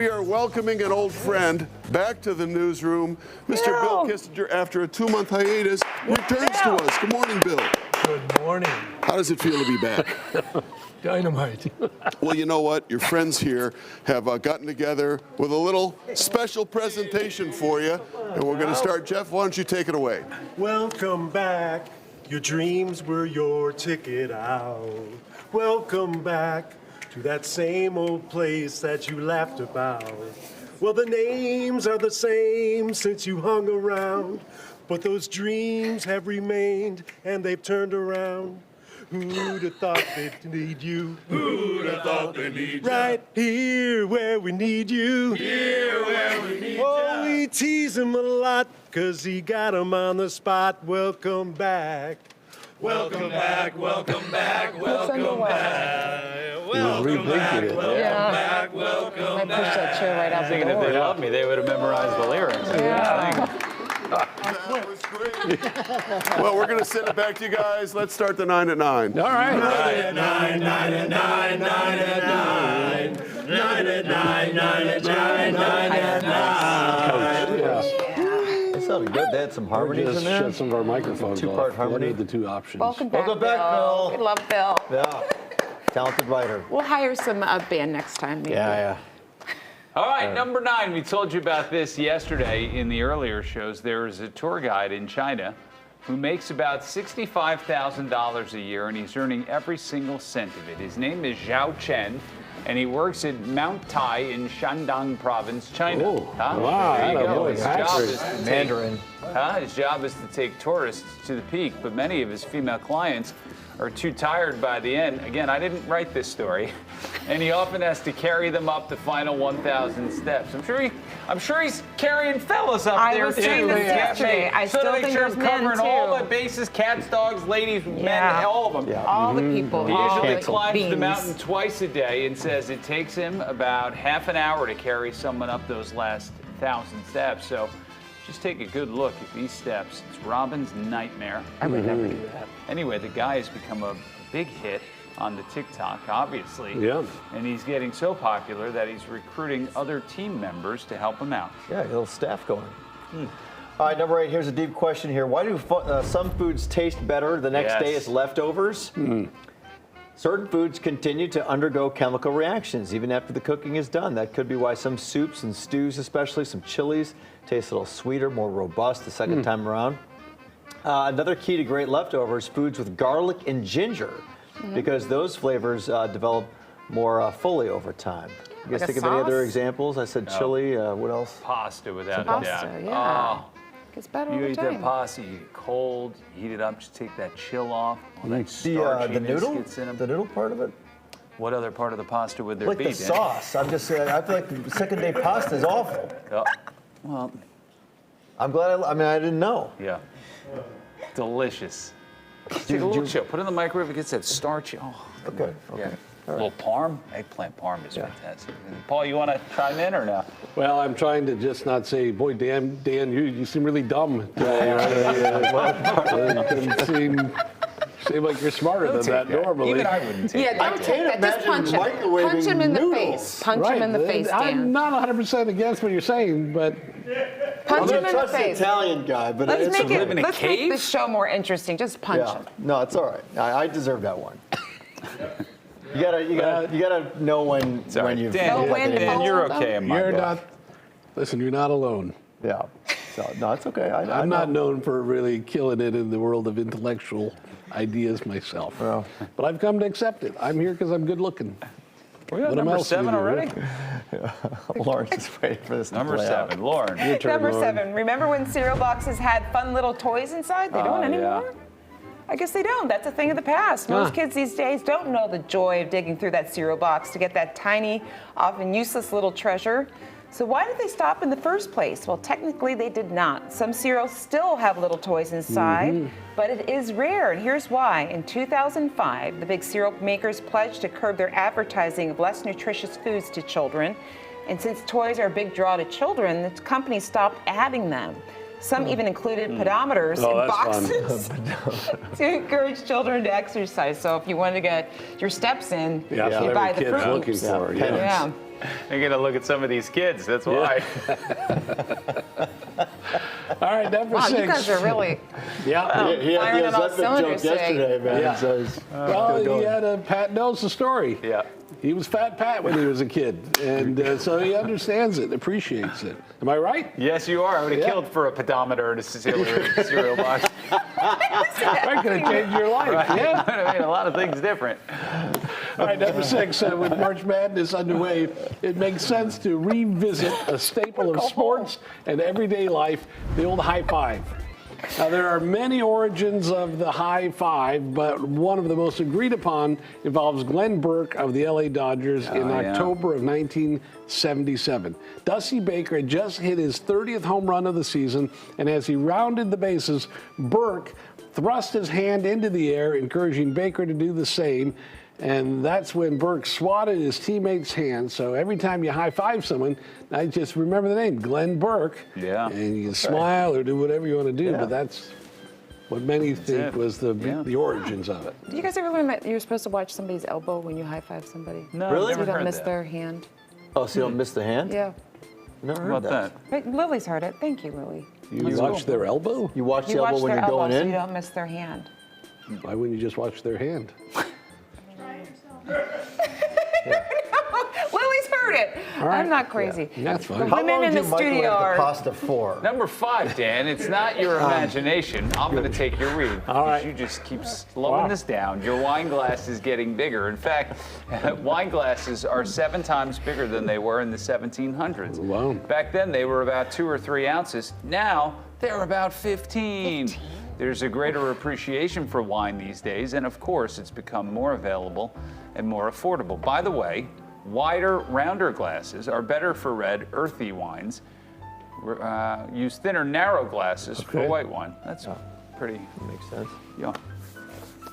We are welcoming an old friend back to the newsroom. Mr. Bill Kissinger, after a 2-month hiatus, returns to us. Good morning, Bill. Good morning. How does it feel to be back? Dynamite. Well, you know what? Your friends here have gotten together with a little special presentation for you. And we're going to start. Jeff, why don't you take it away? Welcome back. Your dreams were your ticket out. Welcome back to that same old place that you laughed about. Well, the names are the same since you hung around, but those dreams have remained and they've turned around. Who'd have thought they'd need you? Who'd have thought they'd need you? Right here where we need you. Here where we need you. Oh, we tease him a lot, 'cause he got him on the spot. Welcome back. Welcome back, welcome back, welcome back. Welcome back, welcome back, welcome back. I pushed that chair right out the Thinking if they loved me, they would have memorized the lyrics. That was great. Well, we're going to send it back to you guys. Let's start the 9 at 9. All right. 9 at 9, 9 at 9, 9 at 9. 9 at 9, 9 at 9, 9 at 9. It sounded good. They had some harmonies in Just there. shut some of our microphones Two-part off. harmony. What are the two options? Welcome back, Welcome back, Bill. We love Bill. Yeah. Talented writer. We'll hire some band next time, maybe. Yeah. All right, number 9. We told you about this yesterday in the earlier shows. There is a tour guide in China who makes about $65,000 a year, and he's earning every single cent of it. His name is Zhao Chen, and he works at Mount Tai in Shandong Province, China. Oh, wow, There you that go. boy, His job is to Mandarin. His job is to take tourists to the peak, but many of his female clients are too tired by the end. Again, I didn't write this story, and he often has to carry them up the final 1,000 steps. I'm sure he's carrying fellas up I there was too. saying this yesterday. I so still to make think sure there's I'm covering men, all too. the bases: cats, dogs, ladies, men, Yeah. all of them. Yeah. All the people. He all usually the climbs the beings. mountain twice a day and says it takes him about half an hour to carry someone up those last 1,000 steps. So just take a good look at these steps. It's Robin's nightmare. I would never do that. Anyway, the guy has become a big hit on the TikTok, obviously. Yeah. And he's getting so popular that he's recruiting other team members to help him out. Yeah, a little staff going. All right, number 8. Here's a deep question here. Why do some foods taste better the next day as leftovers? Certain foods continue to undergo chemical reactions even after the cooking is done. That could be why some soups and stews, especially some chilies, taste a little sweeter, more robust the second time around. Another key to great leftovers, foods with garlic and ginger, because those flavors develop more fully over time. You guys Like a think of any other sauce? examples? I said chili. What else? Pasta without a Pasta, doubt. yeah. Oh, Gets better you over eat time. that pasta, you eat it cold, you heat it up, just take that chill off. All that The starchiness noodle? gets in 'em. The noodle part of it? What other part of the pasta would there Like be? the Dan? sauce. I'm just saying, I feel like the second day pasta is awful. Oh, well, I'm glad, I didn't know. yeah. Delicious. Take a little chill. Put it in the microwave. It gets that starchy. Oh, Okay. yeah. A little parm. Eggplant parm is fantastic. Paul, you want to chime in or no? Well, I'm trying to just not say, boy, Dan, you seem really dumb. It doesn't seem like you're smarter than that normally. Even I wouldn't take Yeah, it. don't take that. Just punch him. Punch him in the face. Punch him in the face, I'm Dan. not 100% against what you're saying, but Punch him in the Trust the face. Italian guy, but Let's make live in a it. Let's make cave? the show more interesting. Just punch yeah. him. No, it's all right. I deserve that one. You gotta know when you've Dan, Know when to Dan, follow you're them. okay in my you're book. not. Listen, you're not alone. Yeah. So no, it's okay. I'm not known for really killing it in the world of intellectual ideas myself. Well. But I've come to accept it. I'm here because I'm good looking. We got What number else do we 7 do? already? Lawrence is waiting for this Number to play out. 7, Lauren. Number 7. Remember when cereal boxes had fun little toys inside? They don't anymore? I guess they don't. That's a thing of the past. Most kids these days don't know the joy of digging through that cereal box to get that tiny, often useless little treasure. So why did they stop in the first place? Well, technically they did not. Some cereals still have little toys inside, but it is rare, and here's why. In 2005, the big cereal makers pledged to curb their advertising of less nutritious foods to children. And since toys are a big draw to children, the company stopped adding them. Some even included pedometers in boxes to encourage children to exercise. So if you wanted to get your steps in, Yeah, you buy the kids fruit looking Loops. for. Yeah. Yeah. They're going to look at some of these kids. That's why. All right, number Wow, 6. you guys are really Yeah. He had Firing the on all Ozempic cylinders joke today. yesterday, man. Yeah. So he's Well, going. he had a Pat knows the story. Yeah. He was Fat Pat when he was a kid, and so he understands it, appreciates it. Am I right? Yes, you are. I would have Yeah. killed for a pedometer and a cereal box. That could have changed your life. Yeah. I mean, a lot of things different. All right, number 6. With March Madness underway, it makes sense to revisit a staple of sports and everyday life, the old high five. Now, there are many origins of the high five, but one of the most agreed upon involves Glenn Burke of the LA Dodgers in yeah. October of 1977. Dusty Baker had just hit his 30th home run of the season, and as he rounded the bases, Burke thrust his hand into the air, encouraging Baker to do the same. And that's when Burke swatted his teammate's hand. So every time you high-five someone, now you just remember the name, Glenn Burke. Yeah. And you can smile or do whatever you want to do, Yeah. but that's what many think it. was Yeah. the origins of it. Do you guys ever learn that you're supposed to watch somebody's elbow when you high five somebody? No, Really? So never you don't heard miss that. their hand. Oh, so you don't miss the hand? Yeah. Never How heard about that? Right, Lily's heard it. Thank you, Lily. You watch their elbow? You watch You the watch elbow when their you're elbow going so in? you don't miss their hand. Why wouldn't you just watch their hand? Lily's heard it. right. I'm not crazy. That's fine. The How women long in do the Michael studio have are. the pasta for? Number 5, Dan. It's not your imagination. I'm going to take your read. All right. You just keep slowing this down. Your wine glass is getting bigger. In fact, wine glasses are 7 times bigger than they were in the 1700s. Wow. Back then, they were about 2 or 3 ounces. Now, they're about 15. There's a greater appreciation for wine these days, and of course, it's become more available and more affordable. By the way, wider, rounder glasses are better for red, earthy wines. Use thinner, narrow glasses for Okay. white wine. That's pretty, Makes sense. yeah.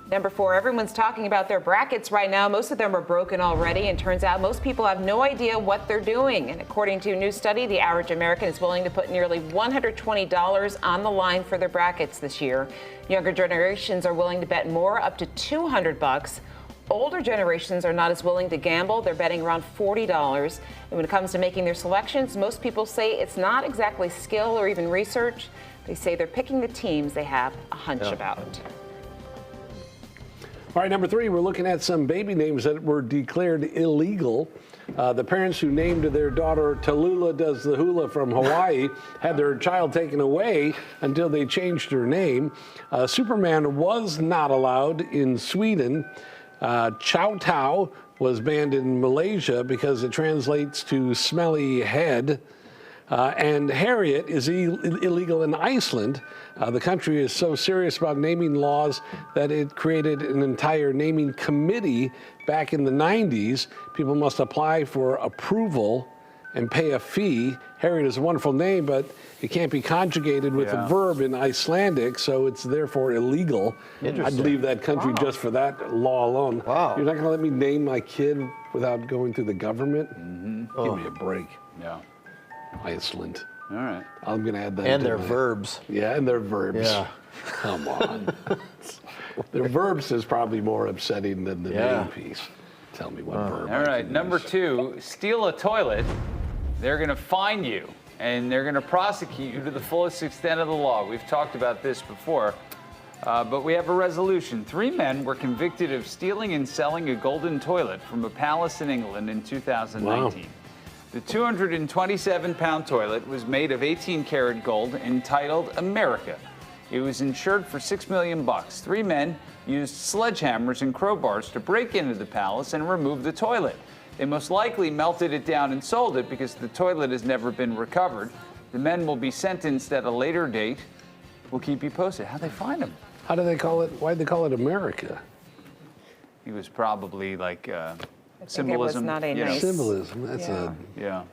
Number 4, everyone's talking about their brackets right now. Most of them are broken already, and turns out most people have no idea what they're doing. And according to a new study, the average American is willing to put nearly $120 on the line for their brackets this year. Younger generations are willing to bet more, up to $200. Older generations are not as willing to gamble. They're betting around $40. And when it comes to making their selections, most people say it's not exactly skill or even research. They say they're picking the teams they have a hunch about. All right, number 3, we're looking at some baby names that were declared illegal. The parents who named their daughter Tallulah Does the Hula from Hawaii had their child taken away until they changed her name. Superman was not allowed in Sweden. Chow Tao was banned in Malaysia because it translates to smelly head. And Harriet is illegal in Iceland. The country is so serious about naming laws that it created an entire naming committee back in the 90s. People must apply for approval and pay a fee. Harriet is a wonderful name, but it can't be conjugated with a verb in Icelandic, so it's therefore illegal. I'd Interesting. leave that country just for that law alone. Wow. You're not going to let me name my kid without going through the government? Give me a break. Yeah. Iceland. All right. I'm going to add that. And to their my- verbs. Yeah, and their verbs. Yeah. Come on. Their verbs is probably more upsetting than the Yeah. name piece. Tell me what verb. All I right, can number use. 2, steal a toilet. They're going to fine you, and they're going to prosecute you to the fullest extent of the law. We've talked about this before, but we have a resolution. 3 men were convicted of stealing and selling a golden toilet from a palace in England in 2019. Wow. The 227-pound toilet was made of 18-karat gold, entitled America. It was insured for $6 million. 3 men used sledgehammers and crowbars to break into the palace and remove the toilet. They most likely melted it down and sold it because the toilet has never been recovered. The men will be sentenced at a later date. We'll keep you posted. How'd they find him? How do they call it? Why'd they call it America? He was probably like was symbolism. not a you know. nice- Symbolism. That's Yeah. Yeah.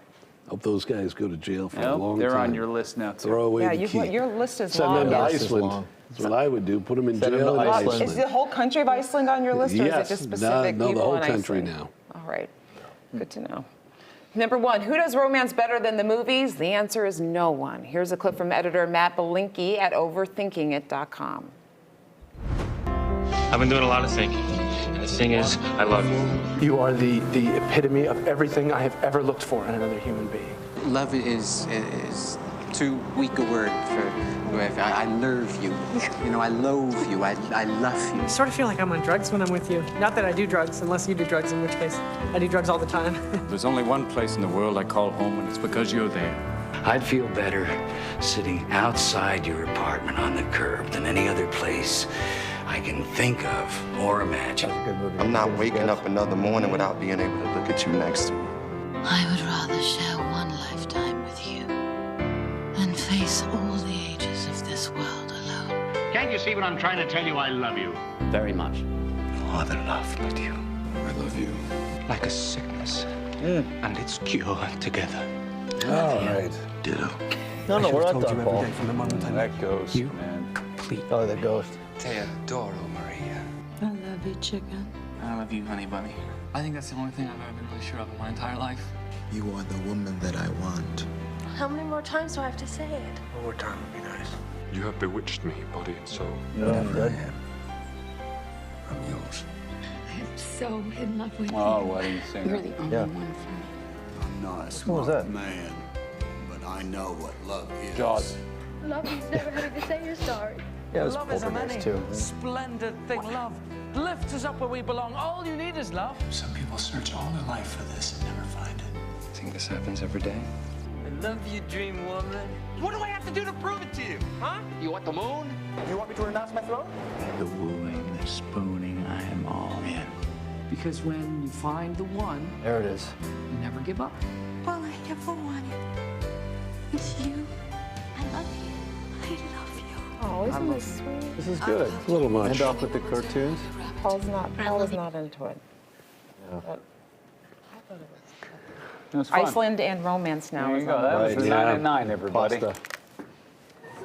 hope those guys go to jail for a Nope, long they're time. on your list now, too. Throw away Yeah, the key. your list is Send long. them to Yes. This is Iceland. long. That's what I would do. Put them in Send them jail to in Iceland. Iceland. Is the whole country of Iceland on your list, or Yes. is it just specific No, the people whole in country Iceland? now. All right. Good to know. Number 1, who does romance better than the movies? The answer is no one. Here's a clip from editor Matt Belinkie at overthinkingit.com. I've been doing a lot of thinking. The thing is, I love you. You are the epitome of everything I have ever looked for in another human being. Love is too weak a word for whoever. I love you. You know, I loathe you. I love you. I sort of feel like I'm on drugs when I'm with you. Not that I do drugs, unless you do drugs, in which case I do drugs all the time. There's only one place in the world I call home, and it's because you're there. I'd feel better sitting outside your apartment on the curb than any other place I can think of or imagine. I'm not waking up another morning without being able to look at you next to me. I would rather share one lifetime with you than face all the ages of this world alone. Can't you see what I'm trying to tell you? I love you. Very much. No other love but you. I love you. Like a sickness. And it's cured together. All right. Ditto. No, we're not done, Paul. From the moment I That ghost, man. complete. Oh, the ghost. Te adoro, Maria. I love you, chicken. I love you, honey bunny. I think that's the only thing I've ever been really sure of in my entire life. You are the woman that I want. How many more times do I have to say it? One more time would be nice. You have bewitched me, body and soul. Whatever I am, I'm yours. I am so in love with Oh, wedding singer. You're the only one for me. I'm not a What was that? smart man, but I know what love is. Jaws. Love is never having to say you're sorry. Yeah, it was Poltergeist, too. Splendid thing, love. Lift us up where we belong. All you need is love. Some people search all their life for this and never find it. Think this happens every day? I love you, dream woman. What do I have to do to prove it to you? Huh? You want the moon? You want me to renounce my throne? The wooing, the spooning, I am all in. Because when you find the one, There it is. you never give up. All I ever wanted is you. I love you. I love you. Oh, isn't this sweet? This is good. A little much. End off with the cartoons. Paul is not into it. It was fun. Iceland and romance now. There is you go. on That was Right, the yeah. 9 at 9, everybody. Pasta.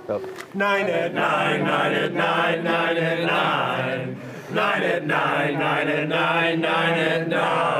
Yep. 9 at 9, 9 at 9, 9 at 9. 9 at 9, 9 at 9, 9 at 9.